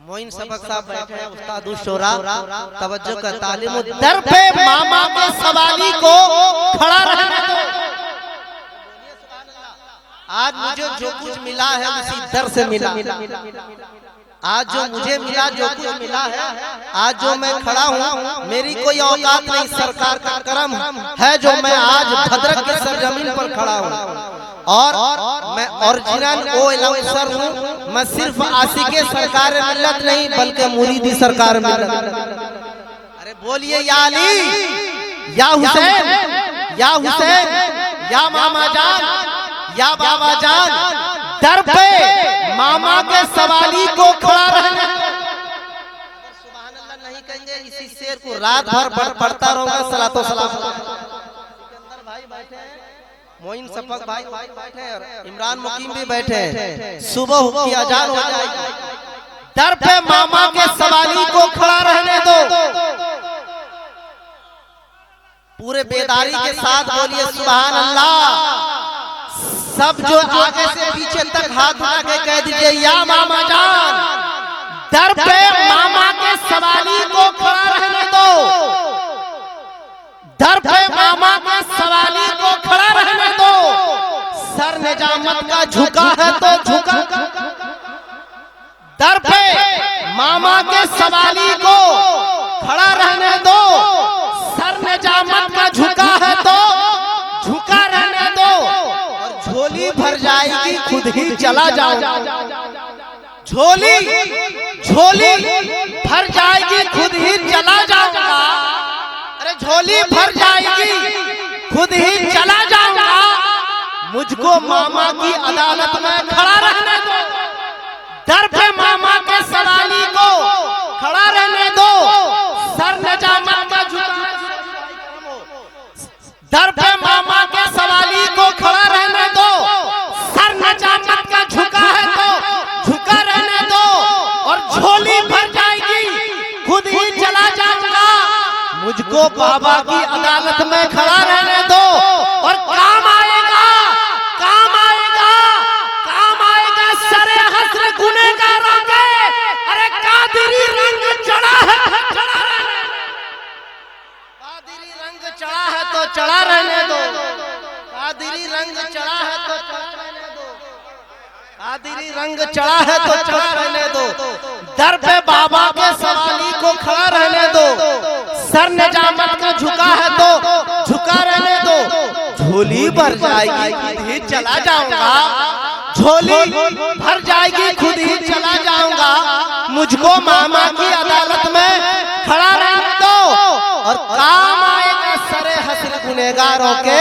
मोइन सबक साहब बैठे हैं, उस्ताद शोरा तवज्जो का तालीम दर पे मामा के सवाली को खड़ा रहने दो। आज मुझे जो कुछ मिला है उसी दर से मिला। आज जो मुझे मिला, जो कुछ मिला है, आज जो मैं खड़ा हूँ, मेरी कोई औकात नहीं, सरकार का करम है जो मैं आज भद्रक की सरजमीन पर खड़ा हूँ। और मैं ओरिजिनल ओएलसर हूँ। मैं सिर्फ आशिके सरकार मिल्लत नहीं बल्कि मुरीदी सरकार मिल्लत। अरे बोलिए या अली या हुसैन या हुसैन या मामा जान या बाबा जान, दर पे मामा के सवाली को खड़ा रहने। सुभान अल्लाह नहीं कहेंगे इसी शेर को रात भर पढ़ता रहूंगा। सलातो सलाम। सिकंदर भाई बैठे हैं, मोइन सफक भाई बैठे हैं और इमरान मुकीम भी बैठे हैं। सुबह की अजान हो जाएगी, दर पे मामा के सवाली को खड़ा रहने दो। पूरे बेदारी के साथ बोलिए सुभान अल्लाह। सब जो आगे से पीछे तक हाथ उठा के कह दीजिए या मामा जान, दर पे मामा के सवाली को खड़ा रहने दो। दर पे मामा के सवाली को खड़ा रहने दो। सर निजामत का झुका है तो झुका। दर पे मामा के सवाली को खड़ा रहने दो। सर निजामत का झुका है तो झुका रहने दो। झोली भर जाएगी खुद ही चला जाऊंगा। झोली भर जाएगी खुद ही चला जाऊंगा। अरे झोली भर जाएगी खुद ही चला जाऊंगा। मुझको मामा की अदालत में खड़ा रहने दो। दर पे मामा के सवाली को खड़ा रहने दो। सर निजामत का झुका। दर पे मामा के सवाली को खड़ा रहने दो। सर निजामत का झुका है तो झुका रहने दो। और झोली भर जाएगी खुद ही चला जाऊंगा। मुझको बाबा की अदालत में खड़ा रहने दो। और काम आएगा, काम आएगा, काम आएगा सरे हस्र गुनहगारों के। अरे कादिरी रंग चढ़ा है, चढ़ा रहने दो। कादिरी रंग चढ़ा है तो चढ़ा रहने दो। कादिरी रंग चढ़ा है तो चढ़ा रहने दो। कादिरी रंग चढ़ा है तो चढ़ा रहने दो। दर पे बाबा के सवाली को खड़ा रहने दो। सर निजामत का झुका है तो झुका रहने दो। झोली भर जाएगी खुद ही चला जाऊंगा। झोली भर जाएगी खुद ही चला जाऊंगा। मुझको मामा की अदालत में खड़ा रहने दो। और काम आएगा सरे हस्र गुनहगारों के।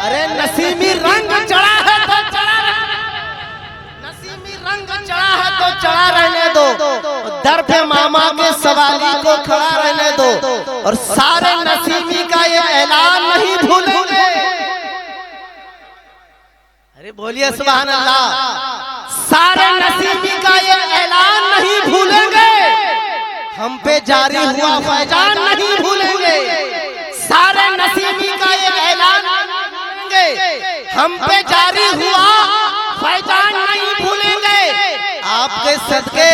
अरे नसीमी रंग चढ़ा है तो चढ़ा रहने, नसीमी रंग चढ़ा है तो चढ़ा रहने दो। दर पे मामा के सवाली को खड़ा रहने दो। और सारे नसीमी का ये ऐलान नहीं भूलेंगे। अरे बोलिए सुभान अल्लाह। सारे नसीमी का ये ऐलान नहीं भूलेंगे। हम पे जारी हुआ फैजान नहीं भूलेंगे। सारे नसीमी का ये ऐलान नहीं भूलेंगे। हम पे जारी हुआ फैजान नहीं भूलेंगे। आपके सदके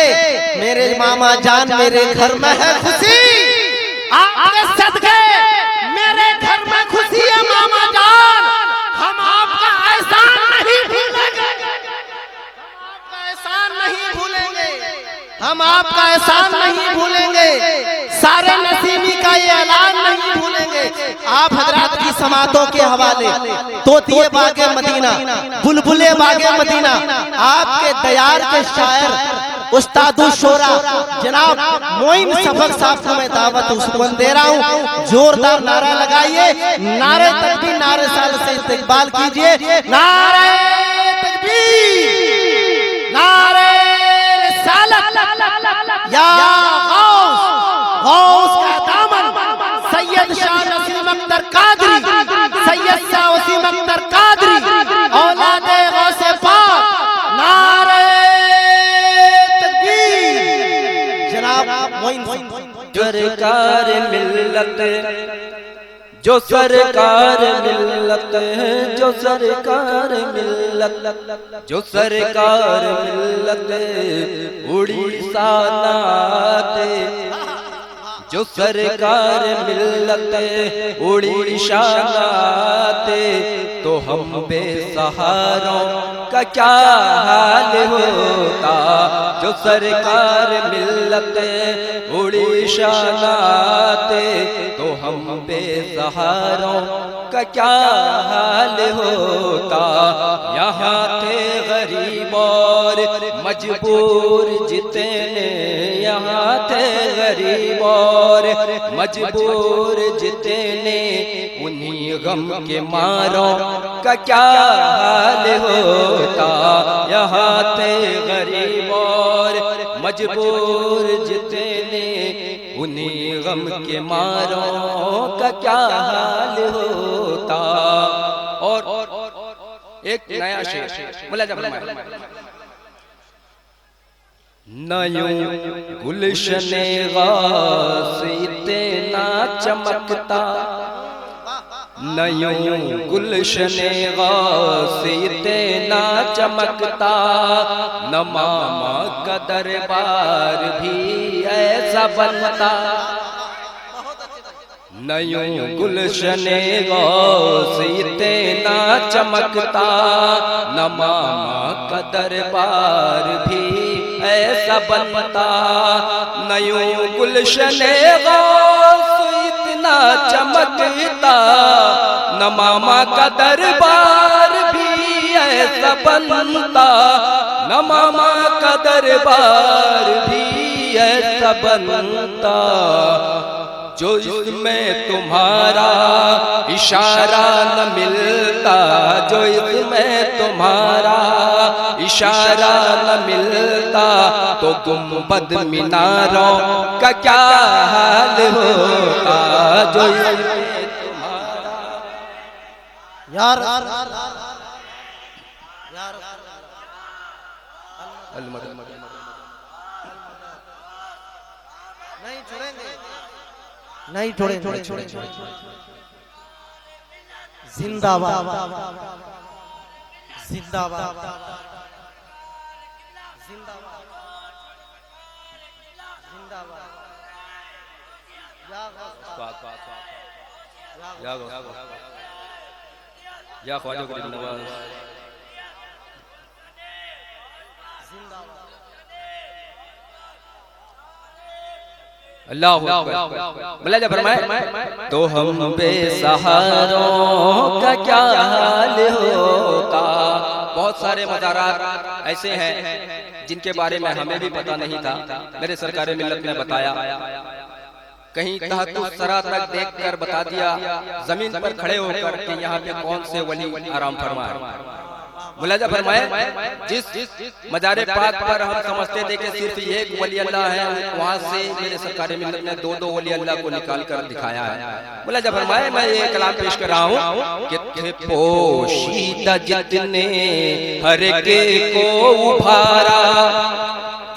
मेरे मामा जान मेरे घर में है खुशी। आपके सदके मेरे घर में खुशी है मामा जान। हम आपका एहसान नहीं भूलेंगे। आपका एहसान नहीं भूलेंगे। हम आपका एहसान नहीं भूलेंगे। सारे नसीमी का ये ऐलान नहीं भूलेंगे। आप हजरात की समातों के हवाले तोतिए बागे मदीना, बुलबुले बागे मदीना, आपके दयार के शायर उस्तादु शोरा जनाब मोइन सफक साहब को मैं दावत उस्मान दे रहा हूँ। जोरदार नारा लगाइए। नारे तकबीर, नारे साल से इस्तकबाल कीजिए। नारे तकबीर, नारे रिसालत या गौस, गौस का दामन सैयद शाह नसीम अख्तर कादरी, सैयद शाह वसीम अख्तर कादरी औलादे गौसे पाक। नारे तकबीर। जनाब मोइन सरकार मिल्लत जो सरकार मिल्लत है, जो सरकार मिल्लत, जो सरकार मिल्लत उड़ीसा नाते, जो सरकार मिल्लत उड़ीसा नाते, तो हम बेसहारों का क्या हाल होता। जो सरकार मिल्लत उड़ीसा नाते, तो हम बेसहारों का क्या हाल होता। यहाँ थे गरीब और मजबूर जितने, यहाँ थे गरीब और मजबूर जितने, उन्हीं गम के मारों का क्या हाल होता। यहाँ थे गरीब और मजबूर जितने, उन्हीं गम के मारों का क्या हाल होता। और एक नया शेर मुलाजा फरमाए। नयूं गुलशने गासिते ना चमकता, नयूं गुलशने गासिते ना चमकता, न मामा का दरबार भी ऐसा बनता। नयूं गुलशने गासिते ना चमकता, न मामा का दरबार भी ऐसा बनता। नयूं गुलशने गासिते ना चमकता, न मामा का दरबार भी ऐसा बनता, न मामा का दरबार भी ऐसा बनता। जो इसमें तुम्हारा इशारा न मिलता, जो इसमें तुम्हारा इशारा न मिलता, तो गुंबद मीनारों का क्या हाल होता। जो इसमें तुम्हारा यार नहीं छोड़ेंगे, नहीं छोड़ेंगे। जिंदाबाद, जिंदाबाद, जिंदाबाद, जिंदाबाद। या ख्वाजा गरीब नवाज अल्लाह मुलाजा फरमाए। तो हम बेसहारों का क्या हाल होता। बहुत सारे मज़ारात ऐसे हैं जिनके बारे में हमें भी पता नहीं था, मेरे सरकार मिल्लत ने बताया। कहीं तहत सरा तक देखकर बता दिया, जमीन पर खड़े होकर कि यहाँ पे कौन से वली आराम फरमाए। मुलाजा फरमाए, जिस मज़ारे पाक पर हम समझते थे कि सिर्फ एक वली अल्लाह है, वहाँ से मेरे सरकार मिल्लत ने दो वली अल्लाह को निकाल कर दिखाया है। मुलाजा फरमाए, मैं ये कलाम पेश कर रहा हूँ कि थे पोशीदा जितने हर के को उभारा,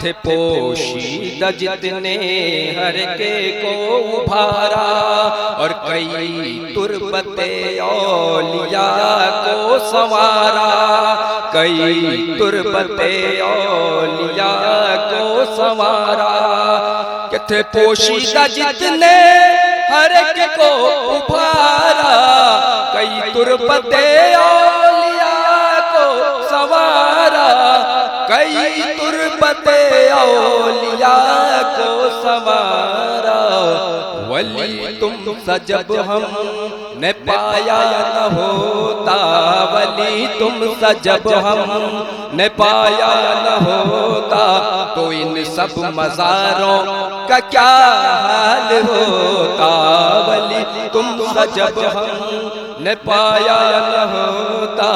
थे पोशीदा जितने हर के को उभारा, और कई तुरबते औलिया को संवारा, कई तुरबते औलिया को संवारा। कि थे पोशीदा जितने हर एक को उभारा, कई तुरबते औलिया को संवारा, कई तुरबते औलिया को संवारा। वली तुम सजब हम ने पाया न होता, वली तुम सजब हम ने पाया न होता, तो इन सब मज़ारों का क्या हाल होता। वली तुम सजब हम ने पाया न होता,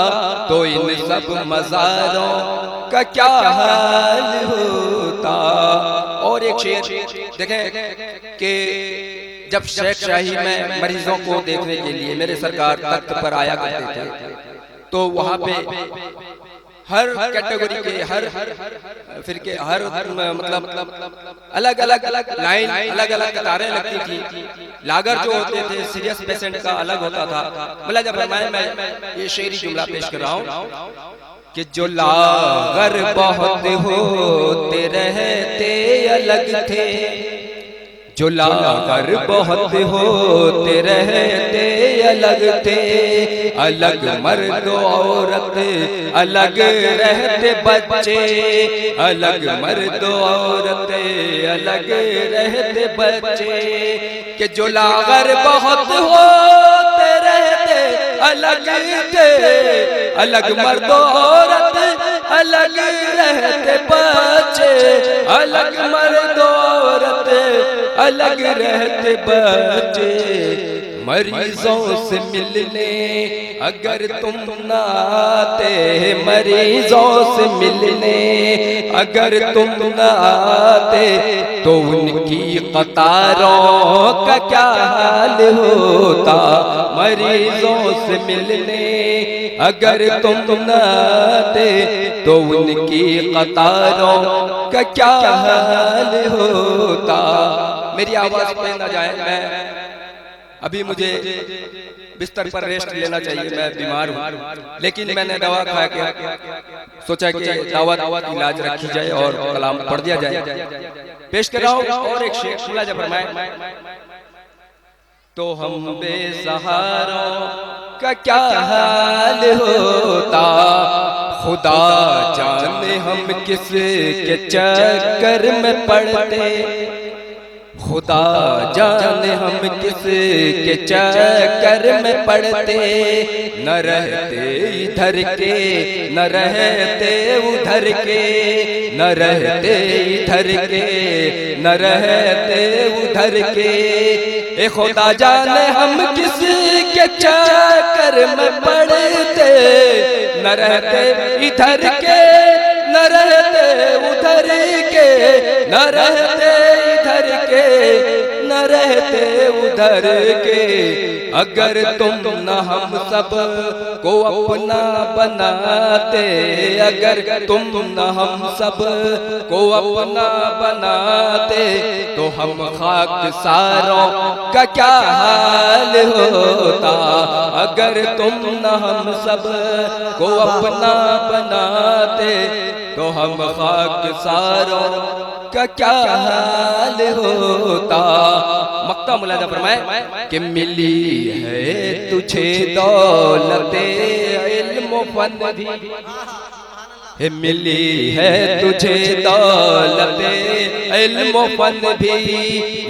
तो इन सब मज़ारों का क्या हाल होता। और एक शेर देखें कि जब शेख शाही में मरीजों को देखने के लिए मेरे सरकार तख्त पर आया करते थे, तो वहाँ पे हर कैटेगरी के हर फिर के हर मतलब अलग अलग लाइन अलग अलग कतारें लगती थी। लागर जो होते थे सीरियस पेशेंट का अलग होता था। मतलब जब मैं ये शेरी जुमला पेश कर रहा हूँ कि जो लागर बहुत होते रहते अलग थे, जो लागर बहुत होते रहते अलग थे, अलग मर्द औरत अलग रहते बच्चे, अलग मर्द औरत अलग रहते बच्चे, कि जो लागर बहुत होते रहते अलग थे, अलग मर्द औरत अलग रहते बच्चे, अलग मर्द औरत अलग रहते बच्चे। मरीजों से मिलने अगर तुम ना आते, मरीजों से मिलने अगर तुम ना आते, तो उनकी कतारों का क्या हाल होता। मरीजों से मिलने अगर तुम ना आते, तो उनकी कतारों का क्या हाल होता। मेरी आवाज पे ना जाए, मैं अभी मुझे बिस्तर पर रेस्ट लेना चाहिए, मैं बीमार हूँ, लेकिन मैंने दवा खा के सोचा कि दावत इलाज रखी जाए और कलाम पढ़ दिया जाए। पेश कर रहा हूँ और एक शेर सुना जब फरमाए, तो हम बेसहारों का क्या हाल होता, खुदा जाने हम किस के चक्कर में पड़ते, खुदा जाने हम किस के चक्कर में पड़ते, न रहते इधर के न रहते उधर के, न रहते इधर के न रहते उधर के, ए खुदा जाने हम किस के चक्कर में पड़ते, न रहते इधर के न रहते उधर के, न रहते इधर के न रहते उधर के। अगर तुम न हम सब को अपना बनाते, अगर तुम न हम सब को अपना बनाते, तो हम खाक सारों का क्या हाल होता। अगर तुम न हम सब को अपना बनाते, तो हम खाक सारों का क्या हाल होता। मक्ता मुलाजा फरमाए कि मिली है तुझे दौलते इल्म फन भी, मिली है तुझे दौलते इल्म फन भी,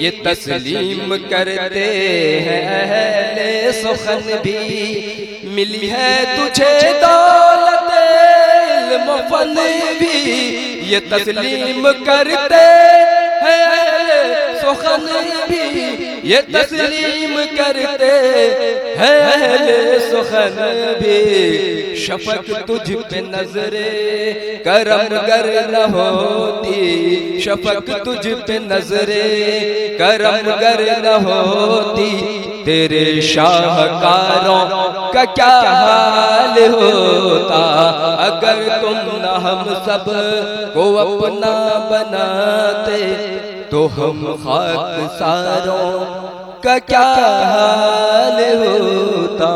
ये तस्लीम करते हैं अहले सुखन भी। मिली है तुझे दौलते इल्म फन भी, ये तस्लीम करते हैं अहले सुखन भी, ये तस्लीम करते हैं अहले सुखन भी। शफक तुझ पे नजरे करम गर न होती, शफक तुझ पे नजरे करम गर न होती, तेरे शाहकारों का क्या हाल होता। अगर तुम न हम सब को अपना बनाते, तो हम खाक सारों का क्या हाल होता।